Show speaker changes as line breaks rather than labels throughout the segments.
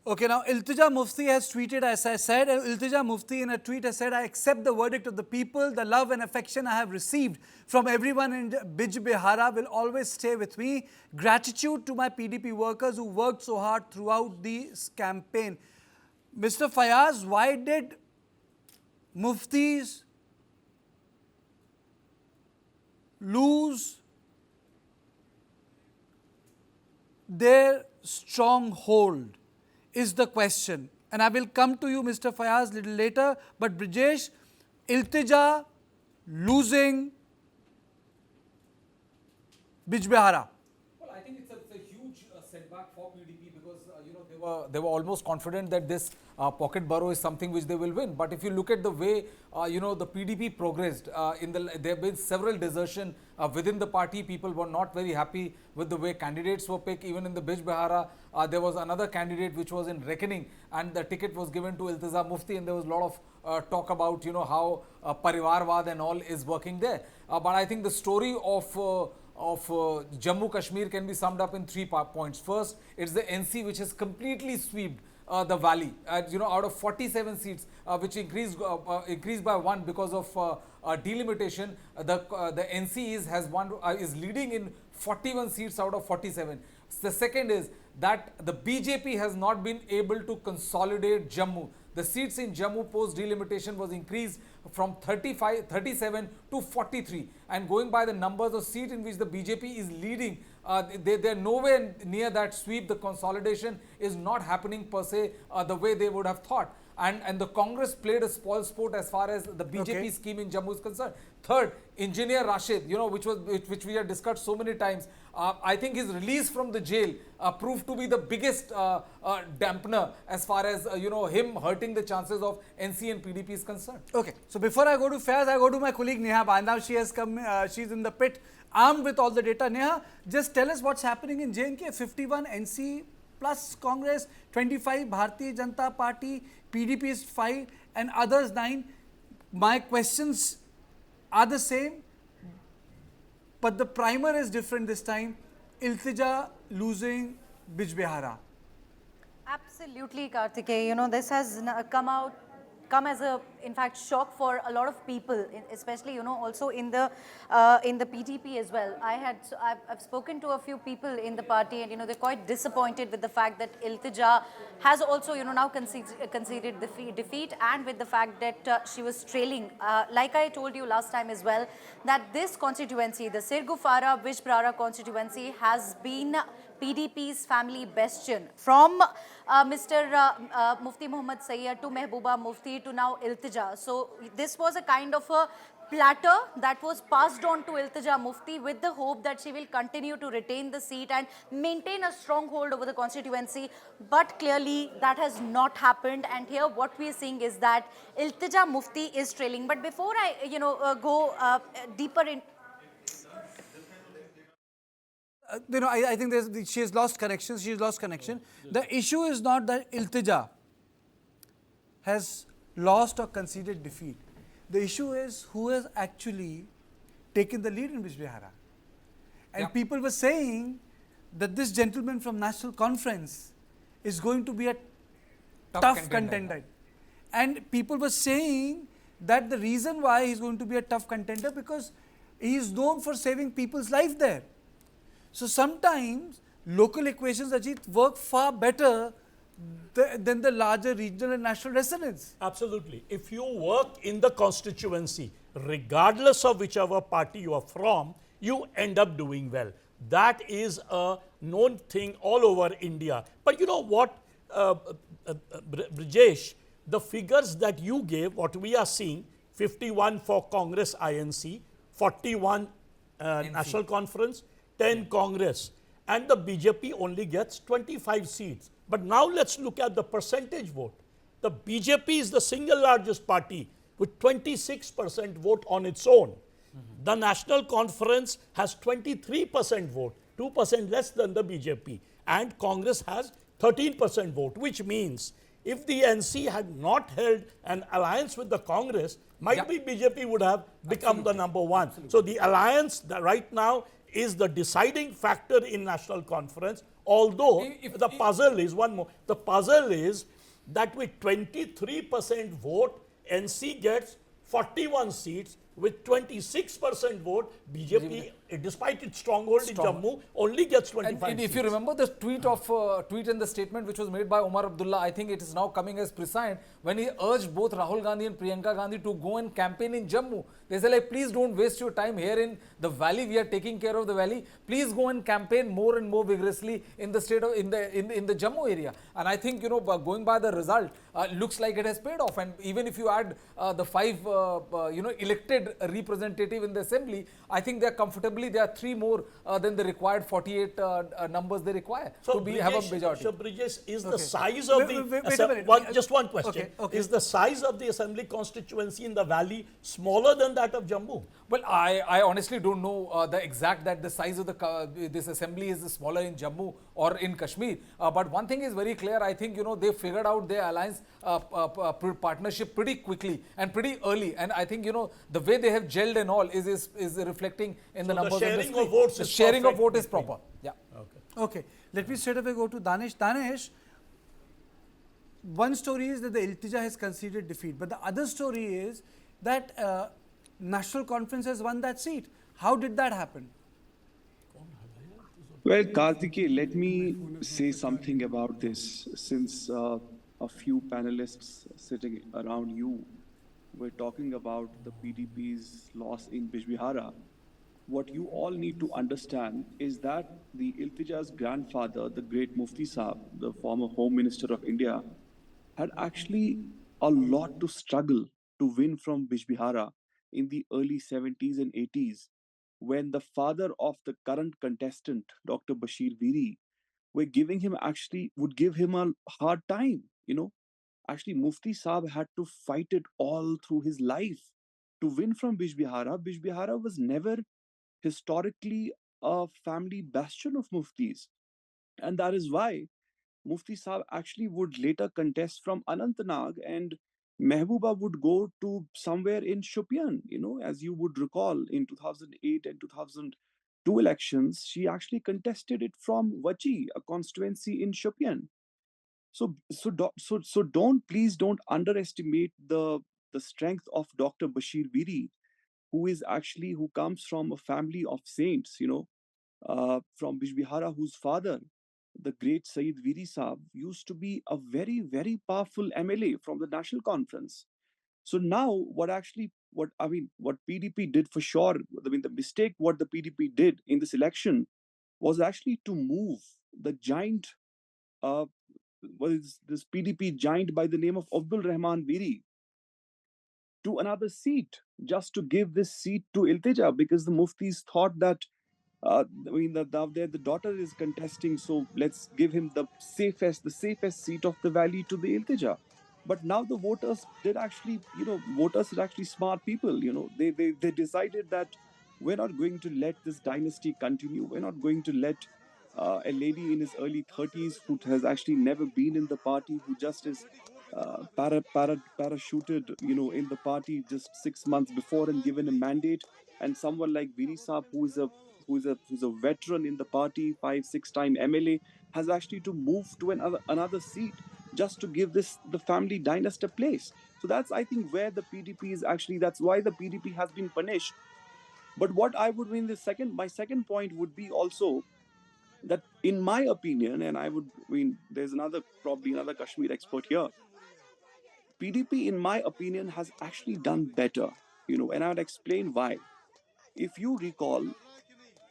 Okay, now Iltija Mufti has tweeted, as I said, Iltija Mufti in a tweet has said, I accept the verdict of the people. The love and affection I have received from everyone in Bijbehara will always stay with me. Gratitude to my PDP workers who worked so hard throughout this campaign. Mr. Fayaz, why did Muftis lose their stronghold? Is the question. And I will come to you, Mr. Fayaz, a little later. But Brijesh, Iltija losing Bijbehara.
Well, I think it's a huge setback for PDP because they were almost confident that this pocket borough is something which they will win. But if you look at the way the PDP progressed, there have been several desertion within the party. People were not very happy with the way candidates were picked. Even in the Bijbehara, there was another candidate which was in reckoning, and the ticket was given to Iltija Mufti, and there was a lot of talk about how Parivarwad and all is working there. But I think the story of Jammu Kashmir can be summed up in 3 points. First, it's the NC which has completely swept the valley. Out of 47 seats, which increased by 1 because of delimitation, the NC is leading in 41 seats out of 47. The second is that the BJP has not been able to consolidate Jammu. The seats in Jammu post delimitation was increased from 37 to 43, and going by the numbers of seats in which the BJP is leading, they're nowhere near that sweep. The consolidation is not happening per se the way they would have thought. And the Congress played a spoil sport as far as the BJP scheme in Jammu is concerned. Third, Engineer Rashid, which we have discussed so many times. I think his release from the jail proved to be the biggest dampener as far as him hurting the chances of NC and PDP is concerned.
Okay, so before I go to Faiz, I go to my colleague Neha Bandhav. She has come, she's in the pit, armed with all the data. Neha, just tell us what's happening in J&K. 51 NC plus Congress, 25 Bharatiya Janata Party, PDP is 5 and others 9. My questions are the same, but the primer is different this time. Iltija losing Bijbehara.
Absolutely, Karthikeya. This has come as a, in fact, shock for a lot of people, especially, also in the PDP as well. I've spoken to a few people in the party, and, they're quite disappointed with the fact that Iltija has also, now conceded defeat, and with the fact that she was trailing. Like I told you last time as well, that this constituency, the Sirgufara Bijbehara constituency, has been PDP's family bastion. From Mr. Mufti Muhammad Sayyid to Mehbooba Mufti to now Iltija. So this was a kind of a platter that was passed on to Iltija Mufti with the hope that she will continue to retain the seat and maintain a stronghold over the constituency. But clearly that has not happened, and here what we are seeing is that Iltija Mufti is trailing. But before I go deeper in,
I think she has lost connection. She has lost connection. The issue is not that Iltija has lost or conceded defeat. The issue is who has actually taken the lead in Bijbehara. And people were saying that this gentleman from National Conference is going to be a tough contender. And people were saying that the reason why he's going to be a tough contender because he is known for saving people's life there. So sometimes local equations, Ajit, work far better than the larger regional and national resonance.
Absolutely. If you work in the constituency, regardless of whichever party you are from, you end up doing well. That is a known thing all over India. But you know what, Brijesh, the figures that you gave, what we are seeing, 51 for Congress INC, 41 National Conference, 10 Congress, and the BJP only gets 25 seats. But now let's look at the percentage vote. The BJP is the single largest party with 26% vote on its own. The National Conference has 23% vote, 2% less than the BJP. And Congress has 13% vote, which means if the NC had not held an alliance with the Congress, might be BJP would have become the number one. So the alliance right now is the deciding factor in national conference. Although the puzzle is one more. The puzzle is that with 23% vote, NC gets 41 seats. With 26% vote, BJP, despite its stronghold in Jammu, only gets 25
And
seats.
if you remember the tweet and the statement which was made by Omar Abdullah, I think it is now coming as prescient when he urged both Rahul Gandhi and Priyanka Gandhi to go and campaign in Jammu. They say like, please don't waste your time here in the valley. We are taking care of the valley. Please go and campaign more and more vigorously in the state of in the Jammu area. And I think going by the result, looks like it has paid off. And even if you add the 5 elected representative in the assembly, I think they are comfortably, there are 3 more than the required 48 numbers they require
So
to have a majority.
So Brijesh, is the size of
Wait a minute.
just one question.
Okay.
Is the size of the assembly constituency in the valley smaller than that of Jammu?
Well, I honestly don't know the exact that the size of this assembly is smaller in Jammu or in Kashmir. But one thing is very clear. I think they figured out their alliance partnership pretty quickly and pretty early. And I think the way they have gelled and all is reflecting in the
So the
numbers.
sharing of votes
The
is
sharing of
perfect
vote is
between-
proper. Yeah.
Okay, let me straight away go to Danish. Danish, one story is that the Iltija has conceded defeat, but the other story is that National Conference has won that seat. How did that happen?
Well, Kartikeya, let me say something about this. Since a few panelists sitting around you were talking about the PDP's loss in Bijbehara, what you all need to understand is that the Iltija's grandfather, the great Mufti Saab, the former Home Minister of India, had actually a lot to struggle to win from Bijbehara in the early 70s and 80s, when the father of the current contestant, Dr. Bashir Viri, would give him a hard time. Actually, Mufti Saab had to fight it all through his life to win from Bijbehara. Bijbehara was never historically a family bastion of muftis, and that is why Mufti Saab actually would later contest from Anantnag, and Mehbooba would go to somewhere in Shopian. As you would recall, in 2008 and 2002 elections, she actually contested it from Vachi, a constituency in Shopian. Please don't underestimate the strength of Dr. Bashir Viri, who comes from a family of saints, from Bijbehara, whose father, the great Sayyid Viri Saab, used to be a very, very powerful MLA from the National Conference. So now, what PDP did for sure, the mistake what the PDP did in this election was actually to move the giant, this PDP giant by the name of Abdul Rahman Viri to another seat, just to give this seat to Iltija, because the Muftis thought that the daughter is contesting, so let's give him the safest seat of the valley to the Iltija. But now the voters did actually, voters are actually smart people. They decided that we're not going to let this dynasty continue. We're not going to let a lady in his early 30s who has actually never been in the party, who just is parachuted, in the party just 6 months before and given a mandate, and someone like Viri Saab, who's a veteran in the party, 5 6 time MLA, has actually to move to another seat just to give the family dynasty a place. So that's, I think, where the PDP is actually. That's why the PDP has been punished. But what I would mean, my second point would be also that, in my opinion, and there's probably another Kashmir expert here. PDP, in my opinion, has actually done better, and I'll explain why. If you recall,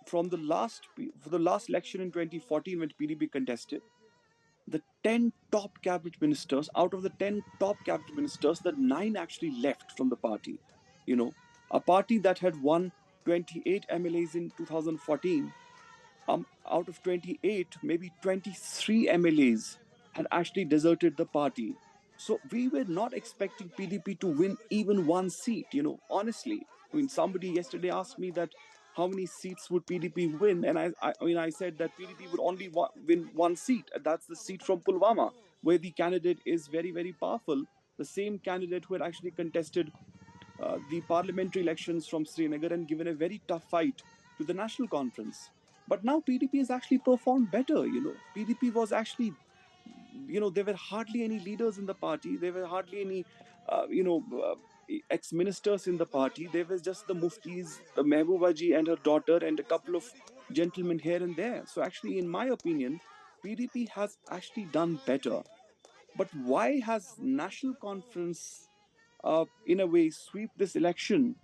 for the last election in 2014, when PDP contested, the 10 top cabinet ministers, out of the 10 top cabinet ministers, the 9 actually left from the party. A party that had won 28 MLAs in 2014, out of 28, maybe 23 MLAs had actually deserted the party. So we were not expecting PDP to win even one seat. Honestly, somebody yesterday asked me that how many seats would PDP win, and I said that PDP would only win one seat, and that's the seat from Pulwama, where the candidate is very, very powerful. The same candidate who had actually contested the parliamentary elections from Srinagar and given a very tough fight to the national conference. But now PDP has actually performed better. PDP was actually, there were hardly any leaders in the party. There were hardly any, ex-ministers in the party. There was just the muftis, Mehbooba ji and her daughter, and a couple of gentlemen here and there. So actually, in my opinion, PDP has actually done better. But why has national conference, in a way, sweep this election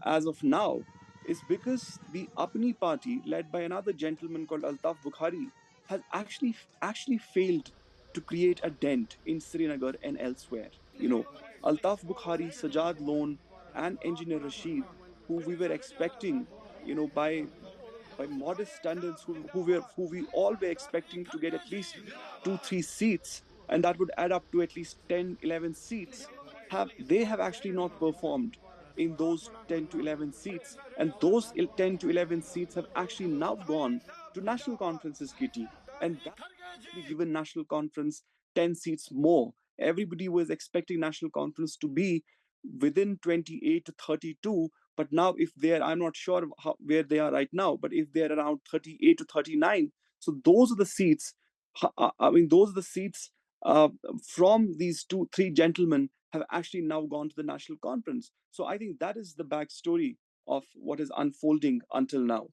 as of now? Is because the Apni party, led by another gentleman called Altaf Bukhari, has actually failed to create a dent in Srinagar and elsewhere. Altaf Bukhari, Sajad Lone, and Engineer Rashid, who we were expecting, by modest standards, who we all were expecting to get at least 2 3 seats, and that would add up to at least 10 11 seats. Have actually not performed in those 10 to 11 seats, and those 10 to 11 seats have actually now gone to national conferences, Kitty, and that actually given national conference 10 seats more. Everybody was expecting national conference to be within 28 to 32, but now if they're, I'm not sure where they are right now, but if they're around 38 to 39, so those are the seats. Those are the seats from these 2 3 gentlemen have actually now gone to the national conference. So I think that is the backstory of what is unfolding until now.